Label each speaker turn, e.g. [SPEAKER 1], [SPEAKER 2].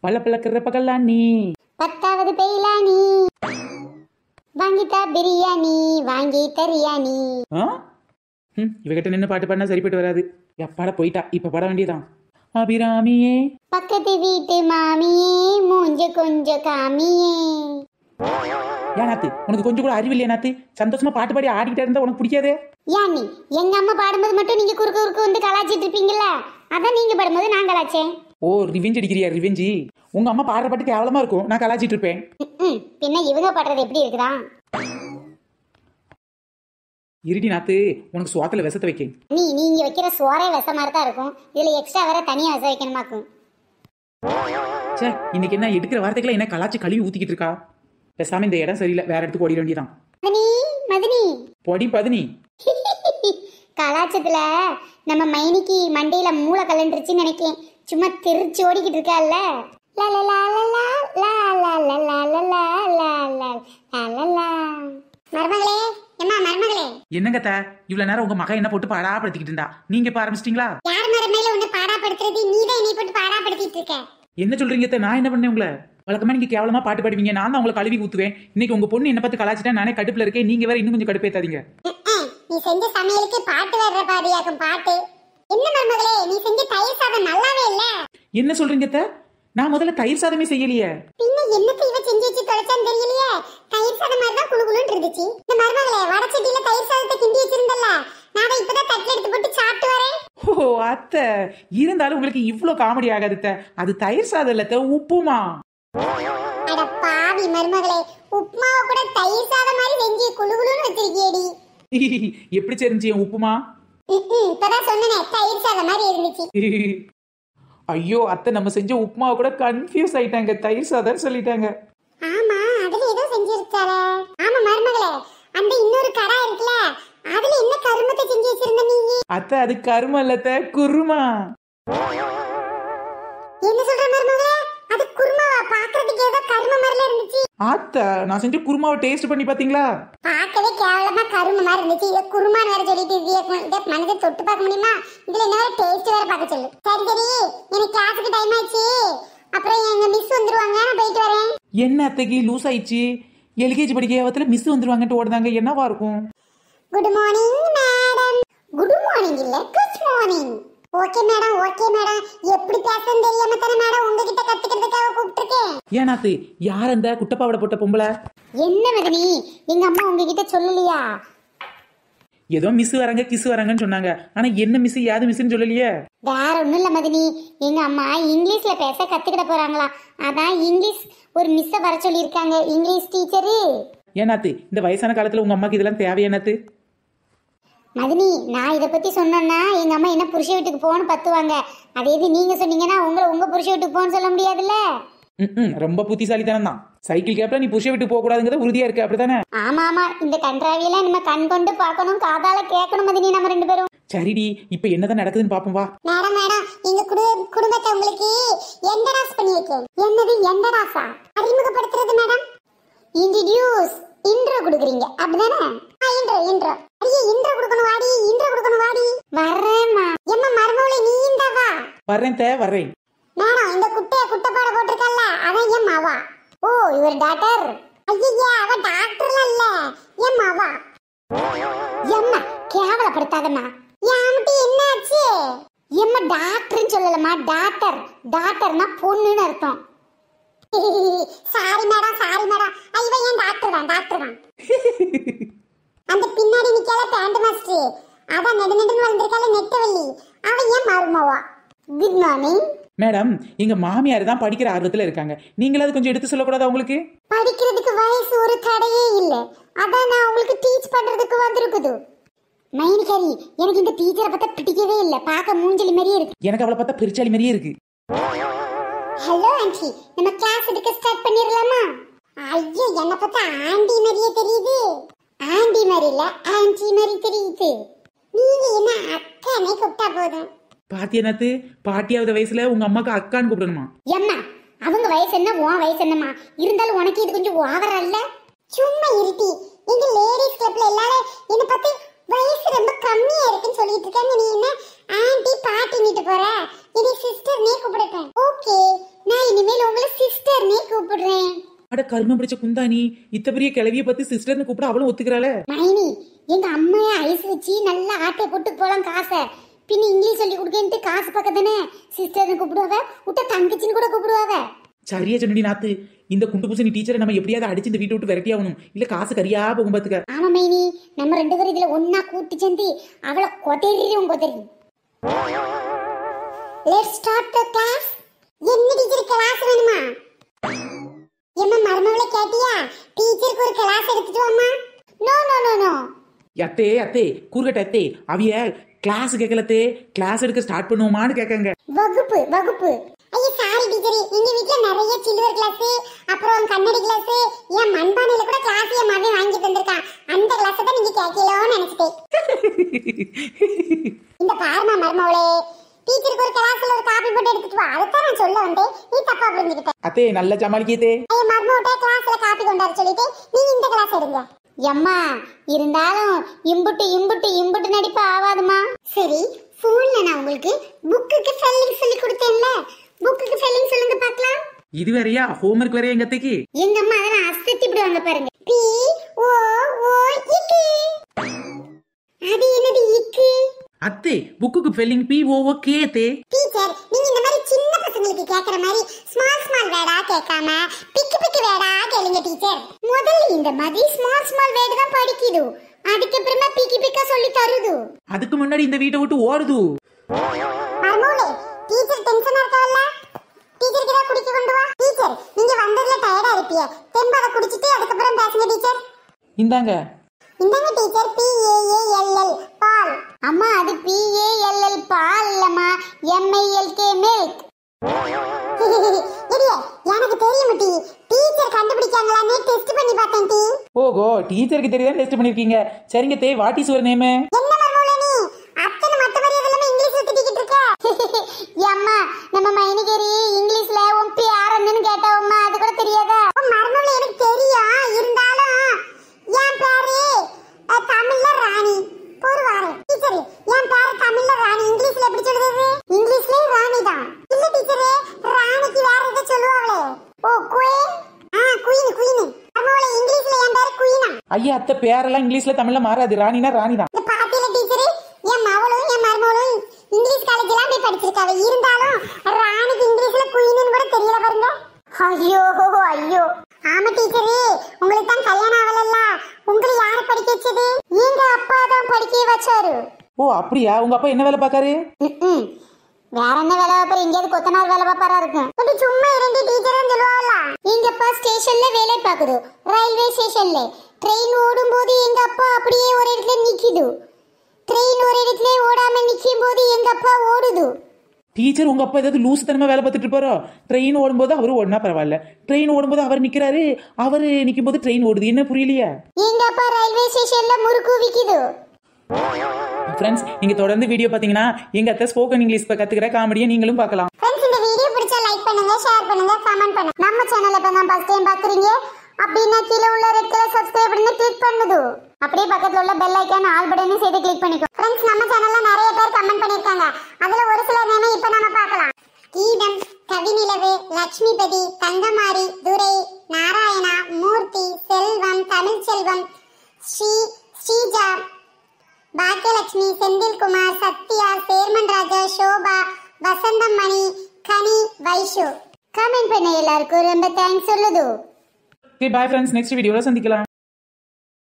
[SPEAKER 1] பல்ல பழக்கிற பகல்லாம் நீ
[SPEAKER 2] 10வது பெயிலா நீ வாங்கிட்டா பிரியாணி வாங்கி தரியா நீ.
[SPEAKER 1] இவகிட்ட நின்று பாட்டு பாடினா சரிப்பட்டு வராது. எப்பாட போயிட்டா, இப்ப பாட வேண்டியதான். அபிராமியே
[SPEAKER 2] பக்கத்து வீட்டு மாமியே மூஞ்ச கொஞ்சம் காமியே.
[SPEAKER 1] ஏன் நாத்து, உனக்கு கொஞ்சம் கூட அறிவில்லையா நாத்து? சந்தோஷமா பாட்டு பாடி ஆடிக்கிட்டே இருந்தா உனக்கு பிடிக்காதே?
[SPEAKER 2] ஏன் நீ எங்க அம்மா பாடும்போது மட்டும் நீங்க குறுக்க குறுக்க வந்து கலாச்சிட்டு இருப்பீங்களா? அதான் நீங்க பாடும்போது நான் கலாச்சேன்.
[SPEAKER 1] ஓ, ரிவெஞ்ச் அடிக்கிறியா? ரிவெஞ்சி உங்க அம்மா பாடுற பாட்டு கேவலமா இருக்கும், நான் கலாச்சிட்டு இருப்பேன்.
[SPEAKER 2] பின்ன இவங்க பாடுறது எப்படி இருக்குதா?
[SPEAKER 1] இருடி நாத்து, உனக்கு சுவாத்துல விஷத்தை வைக்க.
[SPEAKER 2] நீங்க வைக்கிற சோறே விஷ மாதிரி தான் இருக்கும். இதுல எக்ஸ்ட்ரா வேற தனியா விஷ வைக்கணுமாக்கும்.
[SPEAKER 1] சே, இன்னைக்கு என்ன எடுக்கிற வார்த்தைகளை என்ன கலாச்சி கழுவி ஊத்திக்கிட்டு இருக்கா? பேசாம இந்த இடம் சரியில்லை, வேற இடத்துக்கு ஓடிட வேண்டியதான்.
[SPEAKER 2] மதினி
[SPEAKER 1] பொடி பதினி
[SPEAKER 2] கலாச்சத்துல நம்ம மைனிக்கு மண்டையில மூளை கலண்டுருச்சுன்னு நினைக்கேன். சும்மா தெரிச்சு ஓடிக்கிட்டு இருக்கால. மருமகளே, எம்மா மருமகளே.
[SPEAKER 1] என்னங்க தா, இவ்வளவு நேரம் உங்க மகன் என்ன போட்டு பாடாப்படுத்திக்கிட்டு இருந்தா, நீங்க இப்ப ஆரம்பிச்சிட்டீங்களா?
[SPEAKER 2] யார் மருமகளே உன்னை பாடாப்படுத்துறது? நீதான் என்னை போட்டு பாடாப்படுத்திட்டு இருக்க.
[SPEAKER 1] என்ன சொல்றீங்க தா? நான் என்ன பண்ணேன் உங்களை? வழக்கமா நீங்க கேவலமா பாட்டு பாடுவீங்க, நான் தான் உங்களை கழுவி ஊத்துவேன். இன்னைக்கு உங்க பொண்ணு என்ன பார்த்து கலாச்சிட்டா நானே கடுப்புல இருக்கேன். நீங்க வேற இன்னும் கொஞ்சம் கடுப்பேத்தாதீங்க.
[SPEAKER 2] நீ செஞ்ச சமையலுக்கு பாட்டு வர்ற பாதியாக்கும் பாட்டு. என்ன மருமகளே, நீ செஞ்ச தயிர் சாதம் நல்லாவே இல்ல.
[SPEAKER 1] என்ன சொல்றீங்க தா? நான் முதல்ல தயிர் சாதமே செய்யலையே.
[SPEAKER 2] பின்ன என்னத்தை இவ செஞ்சு வச்சு தொலைச்சான்னு தெரியலையே. தயிர் சாதம் மாதிரி தான் குளுகுளுன்னு இருந்துச்சு. இந்த மருமகளே, வடச்சட்டியில தயிர் சாதத்தை கிண்டி வச்சிருந்தல்ல, நான் இப்பதான் தட்டுல எடுத்து போட்டு சாப்பிட்டு வரேன்.
[SPEAKER 1] ஓ அத்தை, இருந்தாலும் உங்களுக்கு இவ்வளவு காமெடி ஆகாது அத்தை. அது தயிர் சாதம் இல்ல, உப்புமா.
[SPEAKER 2] அட பாவி மருமகளே, உப்புமாவை கூட தயிர் சாதம் மாதிரி செஞ்சு குளுகுளுன்னு வச்சிருக்கியேடி.
[SPEAKER 1] எப்படி தெரிஞ்சு உப்புமா?
[SPEAKER 2] இப்பதான் சொன்னேனே, தயிர் சாதம் மாதிரி இருந்துச்சு.
[SPEAKER 1] ஐயோ அத்தை, நம்ம செஞ்ச உப்புமாவை கூட கன்ஃபியூஸ் ஆயிட்டாங்க, தயிர் சாதம் சொல்லிட்டாங்க.
[SPEAKER 2] ஆமா, அதுல ஏதோ செஞ்சிருச்சாலே. ஆமா மருமகளே, அந்த இன்னொரு கடை இருக்குல, அதுல என்ன கருமத்தை செஞ்சு வச்சிருந்த நீங்க?
[SPEAKER 1] அத்தை, அது கரும இல்ல அத்தை, குருமா.
[SPEAKER 2] என்ன சொல்ற மருமகளே? அது குருமாவா? பாக்குறதுக்கு ஏதோ கரும மாதிரில இருந்துச்சு.
[SPEAKER 1] அத்தை, நான் செஞ்ச குருமாவை டேஸ்ட் பண்ணி பாத்தீங்களா?
[SPEAKER 2] பார்க்கவே கேவலமா கரும மாதிரி இருந்துச்சு. இத குருமான்னு வேற சொல்லிட்டு இத மனதை தொட்டு பார்க்க முடியுமா? இதுல என்ன வேற டேஸ்ட் வேற பார்க்க சொல்லு. சரி சரி, எனக்கு கிளாஸுக்கு டைம் ஆயிடுச்சு. அப்புறம் எங்க மிஸ் வந்துருவாங்க, நான் போயிட்டு வரேன்.
[SPEAKER 1] என்ன அத்தைக்கு லூஸ் ஆயிடுச்சு? எல்கேஜி படிக்கிறவத்துல மிஸ் வந்துருவாங்கட்டு ஓடுதாங்க, என்னவா இருக்கும்?
[SPEAKER 2] Good morning madam. Good morning இல்ல, good morning. Okay madam, okay madam. எப்படி பேசணும் தெரியாம தானே மேடம் உங்ககிட்ட கத்துக்கிறதுக்காக கூப்பிட்டுருக்கேன்.
[SPEAKER 1] ஏனாத்து, யார் அந்த குட்டப்பாவட போட்ட பொம்பளை?
[SPEAKER 2] என்ன மதனி, எங்க அம்மா உங்ககிட்ட சொல்லலையா?
[SPEAKER 1] ஏதோ மிஸ் வராங்க கிஸ் வராங்கன்னு சொன்னாங்க, ஆனா என்ன மிஸ் யாது மிஸ்ன்னு சொல்லலையே.
[SPEAKER 2] வேற ஒண்ணும் இல்ல மதினி, எங்க அம்மா இங்கிலீஷ்ல பேச கத்துக்கிட போறாங்களா, அதான் இங்கிலீஷ் ஒரு மிஸ்ஸ வர சொல்லி இருக்காங்க, இங்கிலீஷ் டீச்சரு.
[SPEAKER 1] ஏனாத்து, இந்த வயசான காலத்துல உங்க அம்மாக்கு இதெல்லாம் தேவையானத்து?
[SPEAKER 2] மதினி, நான் இதை பத்தி சொன்னேன்னா எங்க அம்மா என்ன புருஷ வீட்டுக்கு போகணும்னு பத்துவாங்க. அதே இது நீங்க சொன்னீங்கன்னா உங்க புருஷ வீட்டுக்கு போகணும்னு சொல்ல முடியாதுல்ல.
[SPEAKER 1] ரொம்ப புத்திசாலித்தனம் தான். சைக்கிள் கேப்ல நீ புருஷ விட்டு போக கூடாதுங்கிறது உறுதியா இருக்கு, அப்படித்தானே?
[SPEAKER 2] ஆமா ஆமா, இந்த கன்றாவியெல்லாம் நம்ம கண் கொண்டு பார்க்கணும், காதால கேட்கணும் மதினி, நம்ம ரெண்டு பேரும்.
[SPEAKER 1] சரிடி, இப்ப என்னதான் நடக்குதுன்னு பாப்போம் வா.
[SPEAKER 2] மேடம் மேடம், எங்க குடும்பத்தை உங்களுக்கு எண்டராஸ் பண்ணி வைக்கேன். என்னது எண்டராஸா? அறிமுகப்படுத்துறது மேடம். இன்ட்ரோடியூஸ், இன்ட்ரோ கொடுக்குறீங்க அப்படிதானே? இன்ட்ரோ ஐயே, இன்ட்ரோ கொடுக்கணும் வாடி, இன்ட்ரோ கொடுக்கணும் வாடி. வர்றேம்மா. எம்மா மருமகளே, நீ இந்த வா.
[SPEAKER 1] வர்றேன் வர்றேன்.
[SPEAKER 2] மேடம், இந்த குட்டைப்பாட போட்டிருக்கல்ல, அதான் என் மாவா. ஓ, இவர் டாக்டர்? ஐயா, அவ டாக்டர்லாம் இல்ல, என் மாவா. எம்மா கேவலப்படுத்தாதம்மா. யாமட்டி என்னாச்சு? எம்மா டாக்டர்னு சொல்லலம்மா, டாக்டர். டாக்டர்னா பொண்ணுன்னு அர்த்தம். Sorry madam, sorry madam. ஐயோ, ஏன் டாக்டர் தான். அந்த பின்னாடி நிக்கால பேண்ட் மாஸ்டர், அதான் நெடுன்னு வந்திருக்கால நெட்டவள்ளி, அவ ஏன் மருமவா. Good morning
[SPEAKER 1] madam. எங்க மாமியார் தான் படிக்கிற ஆர்வத்துல இருக்காங்க, நீங்களாவது கொஞ்சம் எடுத்து சொல்லக்கூடாது அவங்களுக்கு?
[SPEAKER 2] படிக்கிறதுக்கு வயசு ஒரு தடையே இல்ல, அதான் நான் உங்களுக்கு டீச் பண்றதுக்கு வந்திருக்குது. மைனிகாரி, எனக்கு இந்த டீச்சரை பார்த்தா பிடிக்கவே இல்ல, பார்க்க மூஞ்சலி மாதிரியே இருக்கு.
[SPEAKER 1] எனக்கு அவளை பார்த்தா பெருச்சாலி மாதிரியே இருக்கு.
[SPEAKER 2] ஹலோ ஆண்டி, நம்ம கிளாஸ் எடுக்க ஸ்டார்ட் பண்ணிரலாமா? ஐயோ, என்ன பார்த்தா ஆண்டி மாதிரியே தெரியுது. ஆண்டி மாதிரி இல்ல, ஆண்டி மாதிரி தெரியுது. நீங்க என்ன அக்கானே கூப்பிட்டா போதும்.
[SPEAKER 1] பாட்டியனாத்து, பாட்டியாவது வயசுல உங்க அம்மாக்கு அக்கான்னு கூப்பிடணுமா?
[SPEAKER 2] எம்மா, அவங்க வயசு என்ன உன் வயசு என்னம்மா? இருந்தாலும் உனக்கு இது கொஞ்சம் ஓவரா இல்ல? சும்மா இருட்டி. எங்க லேடிஸ் கிளப்ல எல்லாரும் என்ன பார்த்து வயசு ரொம்ப கம்மியா இருக்குன்னு சொல்லிட்டு இருக்காங்க. நீ என்ன ஆன்ட்டி பாட்டினிட்டு போற? இது சிஸ்டர்னே கூப்பிடுறேன். ஓகே, நான் இனிமேல் உங்களை சிஸ்டர்னே கூப்பிடுறேன்.
[SPEAKER 1] அட கர்மம் பிடிச்ச குந்தாணி, இத்த பெரிய கிளவிய பத்தி சிஸ்டர்னு கூப்பிட அவளும் ஒத்துக்கிறாள.
[SPEAKER 2] மைனி, எங்க அம்மையா ஐஸ் வச்சு நல்லா ஆட்டை போட்டு போலாம் காசை. பின்ன இங்கிலீஷ் சொல்லி கொடுக்கன்ட்டு காசு பக்கத்தானே சிஸ்டர்னு கூப்பிடுவாங்க, விட்ட தங்கச்சின்னு கூட கூப்பிடுவாங்க.
[SPEAKER 1] சரியா சொன்னி நாத்து. இந்த குண்டு பூசணி டீச்சரை நம்ம எப்படியாவது அடிச்சு இந்த வீட்டை விட்டு விரட்டி ஆகணும், இல்ல காசு கரியா போகும் பாத்துக்க.
[SPEAKER 2] ஆமா மைனி, நம்ம 2 பேரும் இதுல ஒன்னா கூட்டி சேர்ந்து அவளை கொதறியும் கொதறி. Let's start the class. என்ன டீச்சர் கிளாஸ் வேணுமா? எம்மா மர்மவளே கேட்டியா? டீச்சருக்கு ஒரு கிளாஸ் எடுத்துட்டு வாமா. No no no no.
[SPEAKER 1] அத்தே அத்தே கூறுகட்ட அத்தே, அவிய கிளாஸ் கேட்கலத்தே, கிளாஸ் எடுக்க ஸ்டார்ட் பண்ணுவோமான்னு கேட்காங்க.
[SPEAKER 2] வகுப்பு வகுப்பு. ஐயா சாரி டீச்சர், எங்க வீட்ல நிறைய சில்வர் கிளாஸ், அப்புறம் கண்ணாடி கிளாஸ், என் மண்பானையில கூட கிளாஸ் என் மகன் வாங்கி தந்திருக்கான். அந்த கிளாஸ் தான் நீங்க கேட்கலன்னு நினைச்சிட்டேன். இந்த பாருமா மர்மவளே, டீச்சருக்கு ஒரு கிளாஸ்ல ஒரு காபி போட்டு எடுத்துட்டு வா. அதான் நான் சொல்ல வந்தேன், நீ தப்பா புரிஞ்சுக்கிட்ட.
[SPEAKER 1] அத்தே நல்ல சமாளிக்கத்தே.
[SPEAKER 2] ஐயா மர்மவட்ட கிளாஸ்ல காபி கொண்டாரு சொல்லிட்டு நீங்க இந்த கிளாஸ் எடுங்க. எம்மா இருந்தாலும் இம்புட்டு இம்புட்டு இம்புட்டு நடிப்பு ஆவாதுமா. சரி, போன்ல நான் உங்களுக்கு புக்குக்கு ஸ்பெல்லிங் சொல்லி கொடுத்தேன்ல, புக்குக்கு ஸ்பெல்லிங் சொல்லுங்க பார்க்கலாம்.
[SPEAKER 1] இது வேறயா ஹோம்வொர்க் வேறயா எங்க அத்தைக்கு?
[SPEAKER 2] எங்க அம்மா அதெல்லாம் அசத்தி விடுவாங்க பாருங்க. பி ஓ ஓ இக்கு. அது என்னது இக்கு?
[SPEAKER 1] அத்தே புக்குக்கு ஸ்பெல்லிங் POOK தே.
[SPEAKER 2] டீச்சர், நீங்க இந்த மாதிரி சின்ன பசங்களுக்கு கேக்குற மாதிரி ஸ்மால் ஸ்மால் வேர்டா கேட்காம பிக்கு பிக்கு வேர்டா கேளுங்க டீச்சர். முதல்ல இந்த மாதிரி ஸ்மால் ஸ்மால் வேர்டு தான் படிக்குது, அதுக்கு அப்புறமா பிக்கி பிக்கா சொல்லி தருது.
[SPEAKER 1] அதுக்கு முன்னாடி இந்த வீட்டை விட்டு ஓடுது.
[SPEAKER 2] மர்மோளே, டீச்சர் டென்ஷனா இருக்காவல்ல, டீச்சர் கிட்ட குடிக்க கொண்டு வா. டீச்சர், நீங்க வந்ததுல டயர்டா இருப்பீங்க, தெம்பாத குடிச்சிட்டு அதுக்கு அப்புறம் பேசுங்க டீச்சர்.
[SPEAKER 1] இந்தாங்க.
[SPEAKER 2] இந்தாங்க டீச்சர். PAALL பால். அம்மா அது PALL பால் இல்லம்மா, MILK மில்க். இடியே, எனக்கு தெரியும் டி. டீச்சர் கண்டுபிடிச்சாங்களானே டெஸ்ட் பண்ணி பார்த்தேன் டி.
[SPEAKER 1] ஓகோ, டீச்சருக்கு தெரியாத டெஸ்ட் பண்ணிருக்கீங்க. சரிங்க தே, வாட் இஸ் யுவர் நேம்?
[SPEAKER 2] என்ன மர்மோளே நீ அத்தனை மத்த மாதிரி அதெல்லாம் இங்கிலீஷ்ல திட்டிக்கிட்டு இருக்க? அம்மா நம்ம மைனிகரி இங்கிலீஷ்ல உன் பேர் என்னன்னு கேட்டவம்மா, அது கூட தெரியாதா? மர்மோளே எனக்கு தெரியும், இருந்தாலும் என் பேரு தமிழ்ல ராணி. போடுவாரு டீச்சர், என் பேரு தமிழ்ல ராணி, இங்கிலீஷ்ல எப்படி சொல்றது? இங்கிலீஷ்ல ராணி தான். இல்ல டீச்சர், ராணிக்கு வேற ஏதோ சொல்லுவாங்களே. Oh queen. Queen queen. மர்மோளே இங்கிலீஷ்ல என் பேரு குயினா.
[SPEAKER 1] ஐயா அத்தை பேரெல்லாம் இங்கிலீஷ்ல தமிழ்ல மாறாது, ராணினா ராணி தான்.
[SPEAKER 2] இந்த பாட்டில டீச்சர், என் மவளும் என் மர்மோளும் இங்கிலீஷ் காலேஜ்ல போய் படிச்சிருக்காங்க, இருந்தாலும் ராணிக்கு இங்கிலீஷ்ல குயின்னு கூட தெரியல பாருங்க. ஐயோ ஐயோ. ஆமா டீச்சரே, உங்களுக்கு தான் கல்யாணம் ஆகலல்ல, உங்களை யார் படிக்க வச்சது? எங்க அப்பா தான் படிக்க வச்சாரு.
[SPEAKER 1] ஓ அப்படியா? உங்க அப்பா என்ன வேலை பார்க்காரு?
[SPEAKER 2] வேற என்ன வேலை பார்ப்பாரு? எங்கேயாவது கொத்தனார் வேலை பார்ப்பாரா இருக்கும். இப்படி சும்மா இரண்டு டீச்சர் சொல்லுவாங்களா? எங்க அப்பா ஸ்டேஷன்ல வேலை பார்க்குது, ரயில்வே ஸ்டேஷன்ல. ட்ரெயின் ஓடும் போது எங்க அப்பா அப்படியே ஒரு இடத்துல நிக்குது, ட்ரெயின் ஒரு இடத்துல ஓடாம நிக்கும் போது எங்க அப்பா ஓடுது.
[SPEAKER 1] டீச்சர் உங்க அப்பா ஏதாவது லூசு தனமா வேலை பார்த்துட்டு இருப்பாரோ? ட்ரெயின் ஓடும்போது அவரு ஓடுனா பரவாயில்ல, ட்ரெயின் ஓடும்போது அவர் நிக்கிறாரு, அவரு நிக்கும் போது ட்ரெயின் ஓடுது, என்ன புரியலையா?
[SPEAKER 2] எங்க அப்பா ரயில்வே ஸ்டேஷன்ல முறுக்கு விக்குது.
[SPEAKER 1] ஃப்ரெண்ட்ஸ், நீங்க தொடர்ந்து வீடியோ பாத்தீங்கன்னா எங்க அத்தை ஸ்போக்கன் இங்கிலீஷ் கத்துக்கிற காமெடியை நீங்களும் பார்க்கலாம்.
[SPEAKER 2] ஃப்ரெண்ட்ஸ், இந்த வீடியோ பிடிச்சா லைக் பண்ணுங்க, ஷேர் பண்ணுங்க, கமெண்ட் பண்ணுங்க. நம்ம சேனலை இப்ப தான் ஃபர்ஸ்ட் டைம் பாக்குறீங்க அப்படின்னா கீழே உள்ள ரெட் கலர் சப்ஸ்கிரைப் பண்ணி கிளிக் பண்ணுது. அப்படியே பக்கத்துல உள்ள பெல் ஐகான் ஆல் பட்டனையும் சேர்த்து கிளிக் பண்ணிக்கோ. ஃப்ரெண்ட்ஸ், நம்ம சேனல்ல நிறைய பேர் கமெண்ட் பண்ணிருக்காங்க, அதுல ஒரு சில நேமே இப்ப நாம பார்க்கலாம். கீதம், கவிநிலவு, லட்சுமிபதி, தங்கமாரி, துரை, நாராயணா, மூர்த்தி, செல்வம், தமிழ் செல்வம், ஸ்ரீஜா, பாக்கியலட்சுமி, செந்தில்குமார், சத்யா, சேர்மன் ராஜா, சோபா, வசந்தம் மணி, கனி, வைஷு. கமெண்ட் பண்ண எல்லாருக்கும் ரொம்ப தேங்க்ஸ் சொல்லுது.
[SPEAKER 1] ஓகே, பை ஃப்ரெண்ட்ஸ், நெக்ஸ்ட் வீடியோல சந்திக்கலாம்.